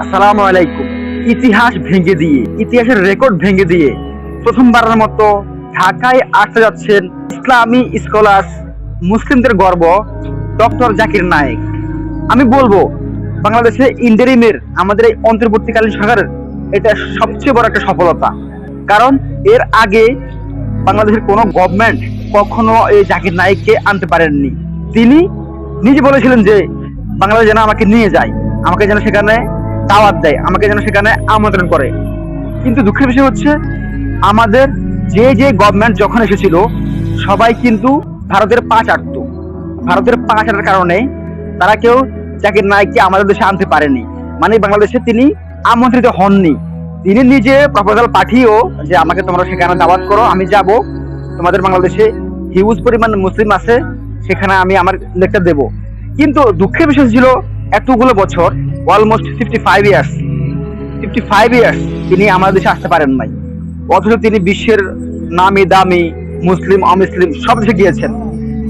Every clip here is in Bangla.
আসসালামু আলাইকুম। ইতিহাস ভেঙে দিয়ে, ইতিহাসের রেকর্ড ভেঙে দিয়ে প্রথমবারের মতো ঢাকায় আসতে যাচ্ছেন ইসলামী স্কলার, মুসলিমদের গর্ব ডক্টর জাকির নায়েক। আমি বলবো বাংলাদেশে ইন্টারিমের আমাদের এই অন্তর্বর্তীকালীন সরকারের এটা সবচেয়ে বড় একটা সফলতা। কারণ এর আগে বাংলাদেশের কোনো গভর্নমেন্ট কখনো এই জাকির নায়েককে আনতে পারেননি। তিনি নিজে বলেছিলেন যে বাংলাদেশ যেন আমাকে নিয়ে যায়, আমাকে যেন সেখানে দাওয়াত দেয়, আমাকে যেন সেখানে আমন্ত্রণ করে। কিন্তু দুঃখের বিষয় হচ্ছে আমাদের যে যে গভর্নমেন্ট যখন এসেছিল সবাই কিন্তু ভারতের পা চাটতো। ভারতের পা চাটার কারণে তারা কেউ জাকির নায়েককে আমাদের দেশে আনতে পারেনি, মানে বাংলাদেশে তিনি আমন্ত্রিত হননি। তিনি নিজে প্রপোজাল পাঠিয়েও যে আমাকে তোমরা সেখানে দাওয়াত করো, আমি যাব, তোমাদের বাংলাদেশে হিউজ পরিমাণ মুসলিম আছে, সেখানে আমি আমার লেকচার দেব। কিন্তু দুঃখের বিষয় ছিল এতগুলো বছর, অলমোস্ট 55 ইয়ার্স তিনি আমাদের দেশে আসতে পারেন নাই। অথচ তিনি বিশ্বের নামি দামি মুসলিম অমুসলিম সব দেশে গিয়েছেন।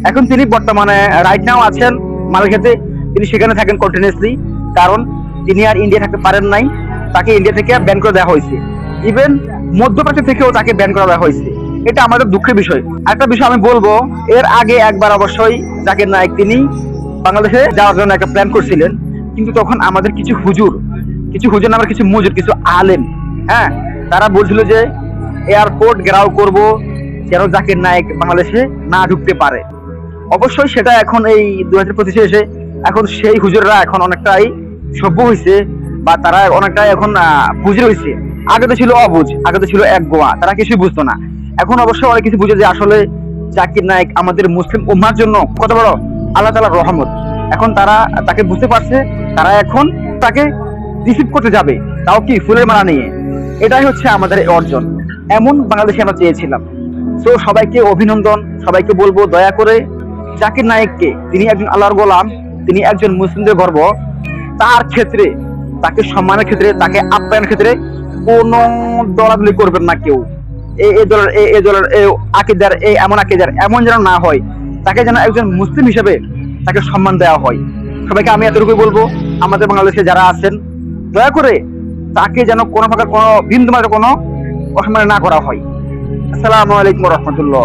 এখন তিনি বর্তমানে রাইট নাও আছেন মালয়েশিয়াতে। তিনি সেখানে থাকেন কন্টিনিউসলি, কারণ তিনি আর ইন্ডিয়া থাকতে পারেন নাই। তাকে ইন্ডিয়া থেকে ব্যান করে দেওয়া হয়েছে, ইভেন মধ্যপ্রাচ্য থেকেও তাকে ব্যান করে দেওয়া হয়েছে। এটা আমাদের দুঃখের বিষয়। একটা বিষয় আমি বলবো, এর আগে একবার অবশ্যই জাকির নায়েক তিনি বাংলাদেশে যাওয়ার জন্য একটা প্ল্যান করছিলেন, কিন্তু তখন আমাদের কিছু হুজুর নামের কিছু মুজুর, কিছু আলেম, হ্যাঁ, তারা বলছিল যে এয়ারপোর্ট ঘেরাও করব যেন জাকির নায়েক বাংলাদেশে না ঢুকতে পারে। অবশ্যই সেটা এখন এই 2025 এসে এখন সেই হুজুররা এখন অনেকটাই সভ্য হয়েছে, বা তারা অনেকটাই এখন বুঝে রয়েছে। আগে তো ছিল অবুঝ, আগে তো ছিল এক গোয়া, তারা কিছুই বুঝতো না। এখন অবশ্যই অনেক কিছু বুঝে যে আসলে জাকির নায়েক আমাদের মুসলিম উম্মার জন্য কত বড় আল্লাহ তাআলার রহমত। এখন তারা তাকে বুঝতে পারছে, তারা এখন তাকে রিসিভ করতে যাবে, তাও কি ফুলের মালা নিয়ে। এটাই হচ্ছে আমাদের অর্জন। এমন বাংলাদেশে আমরা চেয়েছিলাম। তো সবাইকে অভিনন্দন, সবাইকে বলবো দয়া করে জাকির নায়েককে, তিনি একজন আল্লাহর গোলাম, তিনি একজন মুসলিমদের গর্ব, তার ক্ষেত্রে, তাকে সম্মানের ক্ষেত্রে, তাকে আপ্যায়নের ক্ষেত্রে কোনো দলাদলি করবেন না কেউ। এই দলের আকিদার এমন আকিদার এমন যেন না হয়, তাকে যেন একজন মুসলিম হিসেবে তাকে সম্মান দেওয়া হয়। সবাইকে আমি এতটুকুই বলবো, আমাদের বাংলাদেশে যারা আছেন দয়া করে তাকে যেন কোনো প্রকার কোনো বিন্দুমাত্র কোনো অসম্মান না করা হয়। আসসালামু আলাইকুম রহমতুল্লাহ।